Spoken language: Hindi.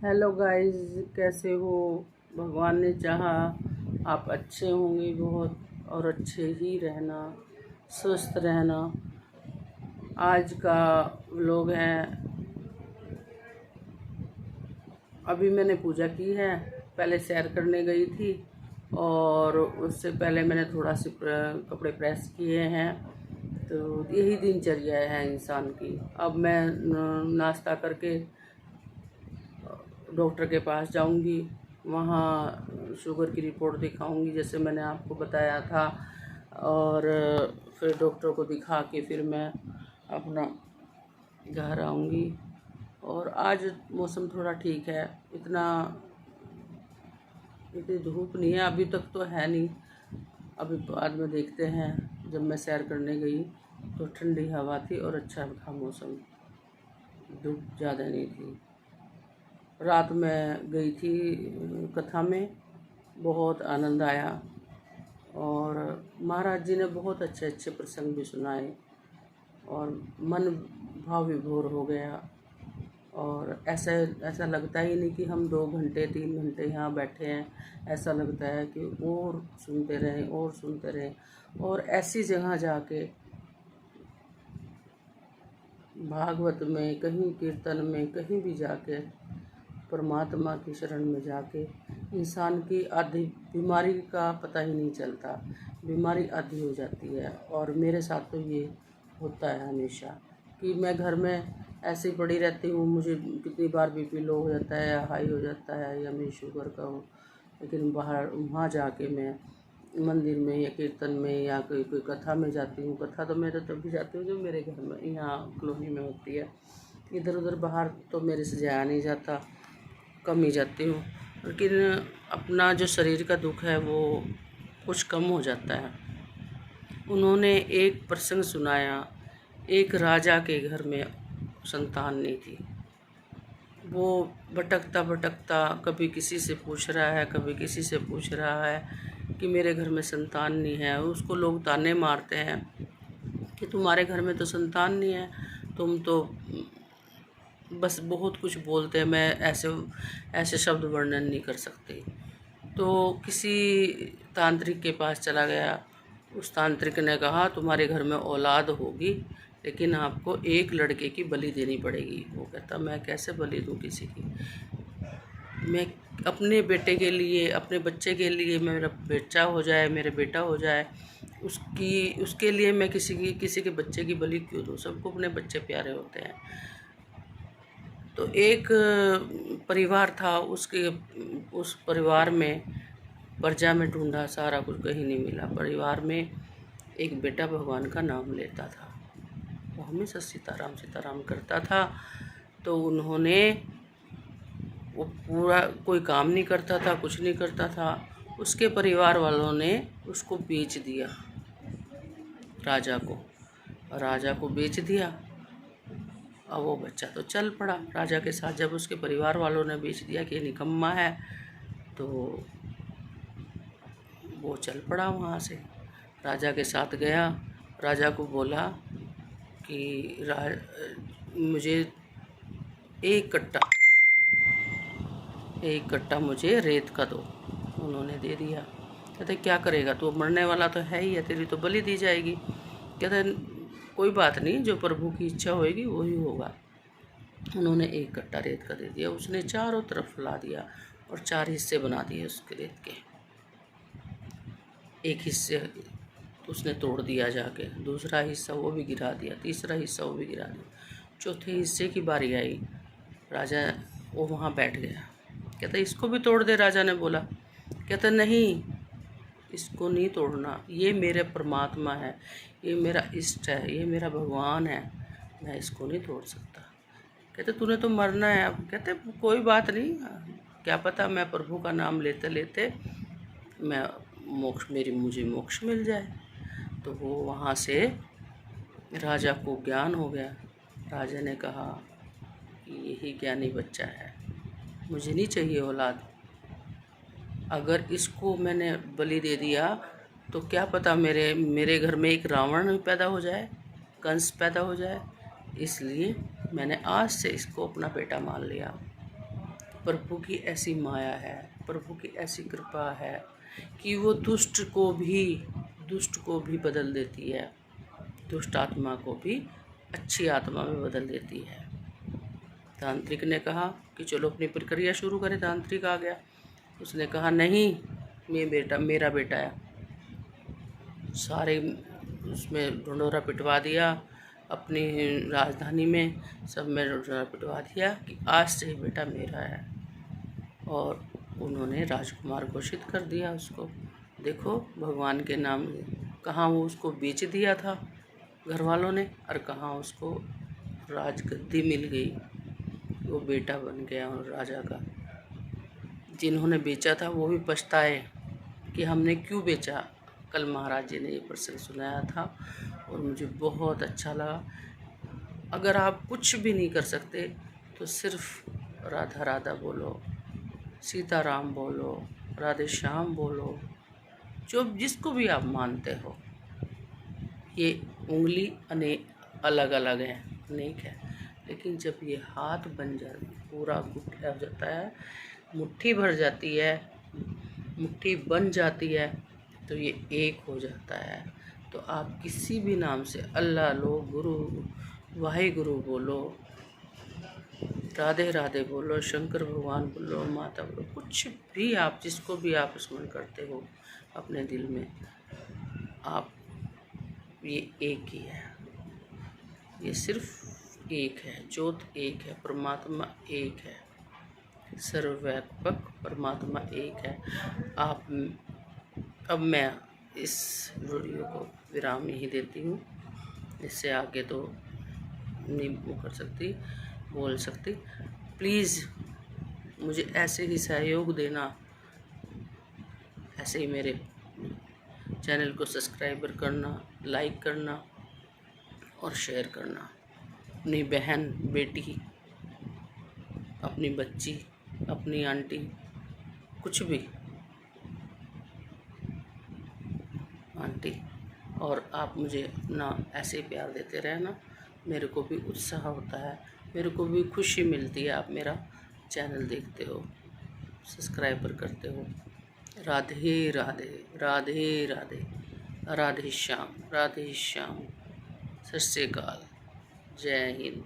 हेलो गाइस, कैसे हो। भगवान ने चाहा आप अच्छे होंगे बहुत, और अच्छे ही रहना, स्वस्थ रहना। आज का व्लॉग है। अभी मैंने पूजा की है, पहले सैर करने गई थी और उससे पहले मैंने थोड़ा से कपड़े प्रेस किए हैं। तो यही दिनचर्या है इंसान की। अब मैं नाश्ता करके डॉक्टर के पास जाऊंगी, वहाँ शुगर की रिपोर्ट दिखाऊंगी जैसे मैंने आपको बताया था। और फिर डॉक्टर को दिखा के फिर मैं अपना घर आऊंगी। और आज मौसम थोड़ा ठीक है, इतनी धूप नहीं है अभी तक, तो है नहीं। अभी बाद में देखते हैं। जब मैं सैर करने गई तो ठंडी हवा थी और अच्छा था मौसम, धूप ज़्यादा नहीं थी। रात में गई थी कथा में, बहुत आनंद आया और महाराज जी ने बहुत अच्छे अच्छे प्रसंग भी सुनाए और मन भाव विभोर हो गया। और ऐसा ऐसा लगता ही नहीं कि हम 2 घंटे 3 घंटे यहाँ बैठे हैं, ऐसा लगता है कि और सुनते रहें और सुनते रहें। और ऐसी जगह जाके, भागवत में, कहीं कीर्तन में, कहीं भी जाके, परमात्मा की शरण में जाके इंसान की आधी बीमारी का पता ही नहीं चलता, बीमारी आधी हो जाती है। और मेरे साथ तो ये होता है हमेशा कि मैं घर में ऐसे ही पड़ी रहती हूँ, मुझे कितनी बार बीपी लो हो जाता है या हाई हो जाता है या मेरी शुगर का हो। लेकिन बाहर वहाँ जाके मैं मंदिर में या कीर्तन में या कोई कथा में जाती हूँ। कथा तो मैं तो तभी जाती हूँ जो मेरे घर में यहाँ कॉलोनी में होती है। इधर उधर बाहर तो मेरे से जाया नहीं जाता, कम ही जाती हूँ। लेकिन अपना जो शरीर का दुख है वो कुछ कम हो जाता है। उन्होंने एक प्रसंग सुनाया, एक राजा के घर में संतान नहीं थी। वो भटकता भटकता कभी किसी से पूछ रहा है, कभी किसी से पूछ रहा है कि मेरे घर में संतान नहीं है। उसको लोग ताने मारते हैं कि तुम्हारे घर में तो संतान नहीं है, तुम तो बस बहुत कुछ बोलते हैं। मैं ऐसे ऐसे शब्द वर्णन नहीं कर सकती। तो किसी तांत्रिक के पास चला गया। उस तांत्रिक ने कहा तुम्हारे घर में औलाद होगी, लेकिन आपको एक लड़के की बलि देनी पड़ेगी। वो कहता मैं कैसे बलि दूँ किसी की। मैं अपने बेटे के लिए, अपने बच्चे के लिए, मेरा बच्चा हो जाए, मेरा बेटा हो जाए, उसके लिए मैं किसी के बच्चे की बलि क्यों दूँ। सबको अपने बच्चे प्यारे होते हैं। तो एक परिवार था, उस परिवार में प्रजा में ढूंढा, सारा कुछ कहीं नहीं मिला। परिवार में एक बेटा भगवान का नाम लेता था, वो हमेशा सीताराम सीताराम करता था। तो उन्होंने, वो पूरा कोई काम नहीं करता था, कुछ नहीं करता था। उसके परिवार वालों ने उसको बेच दिया राजा को, राजा को बेच दिया। अब वो बच्चा तो चल पड़ा राजा के साथ। जब उसके परिवार वालों ने बेच दिया कि निकम्मा है, तो वो चल पड़ा वहाँ से, राजा के साथ गया। राजा को बोला कि मुझे एक कट्टा मुझे रेत का दो। उन्होंने दे दिया। कहते क्या करेगा, तू मरने वाला तो है ही है, तेरी तो बलि दी जाएगी। कहते कोई बात नहीं, जो प्रभु की इच्छा होगी वही होगा। उन्होंने एक कट्टा रेत का दे दिया। उसने चारों तरफ फैला दिया और 4 हिस्से बना दिए उसके रेत के। एक हिस्से उसने तोड़ दिया जाके, दूसरा हिस्सा वो भी गिरा दिया, तीसरा हिस्सा वो भी गिरा दिया। चौथे हिस्से की बारी आई, राजा वो वहाँ बैठ गया। कहता इसको भी तोड़ दे, राजा ने बोला। कहता नहीं, इसको नहीं तोड़ना, ये मेरे परमात्मा है, ये मेरा इष्ट है, ये मेरा भगवान है, मैं इसको नहीं तोड़ सकता। कहते तूने तो मरना है अब। कहते कोई बात नहीं, क्या पता मैं प्रभु का नाम लेते लेते मैं मुझे मोक्ष मिल जाए। तो वो वहाँ से राजा को ज्ञान हो गया। राजा ने कहा कि यही ज्ञानी बच्चा है, मुझे नहीं चाहिए औलाद। अगर इसको मैंने बलि दे दिया तो क्या पता मेरे घर में एक रावण पैदा हो जाए, कंस पैदा हो जाए। इसलिए मैंने आज से इसको अपना बेटा मान लिया। प्रभु की ऐसी माया है, प्रभु की ऐसी कृपा है कि वो दुष्ट को भी बदल देती है, दुष्ट आत्मा को भी अच्छी आत्मा में बदल देती है। तांत्रिक ने कहा कि चलो अपनी प्रक्रिया शुरू करें। तांत्रिक आ गया, उसने कहा नहीं, मेरा बेटा है। सारे उसमें ढंढोरा पिटवा दिया, अपनी राजधानी में सब में ढंढोरा पिटवा दिया कि आज से ही बेटा मेरा है, और उन्होंने राजकुमार घोषित कर दिया उसको। देखो भगवान के नाम, कहाँ वो उसको बेच दिया था घर वालों ने, और कहाँ उसको राजगद्दी मिल गई, वो बेटा बन गया और राजा का। जिन्होंने बेचा था वो भी पछताए कि हमने क्यों बेचा। कल महाराज जी ने ये प्रसंग सुनाया था और मुझे बहुत अच्छा लगा। अगर आप कुछ भी नहीं कर सकते तो सिर्फ राधा राधा बोलो, सीताराम बोलो, राधे श्याम बोलो, जो जिसको भी आप मानते हो। ये उंगली अलग अलग है, अनेक है, लेकिन जब ये हाथ बन जाए, पूरा गुट हो जाता है, मुट्ठी भर जाती है, मुट्ठी बन जाती है, तो ये एक हो जाता है। तो आप किसी भी नाम से अल्लाह लो, गुरु वाहिगुरु बोलो, राधे राधे बोलो, शंकर भगवान बोलो, माता बोलो, कुछ भी आप जिसको भी आप स्मरण करते हो अपने दिल में, आप ये एक ही है, ये सिर्फ एक है, ज्योत एक है, परमात्मा एक है, सर्वव्यापक परमात्मा एक है। आप अब मैं इस वीडियो को विराम यही देती हूँ, इससे आगे तो नहीं बोल सकती। प्लीज़ मुझे ऐसे ही सहयोग देना, ऐसे ही मेरे चैनल को सब्सक्राइबर करना, लाइक करना और शेयर करना। अपनी बहन, बेटी, अपनी बच्ची, अपनी आंटी, कुछ भी आंटी, और आप मुझे अपना ऐसे ही प्यार देते रहना। मेरे को भी उत्साह होता है, मेरे को भी खुशी मिलती है। आप मेरा चैनल देखते हो, सब्सक्राइबर करते हो। राधे राधे, राधे राधे, राधे श्याम, राधे श्याम। सत श्री अकाल, जय हिंद।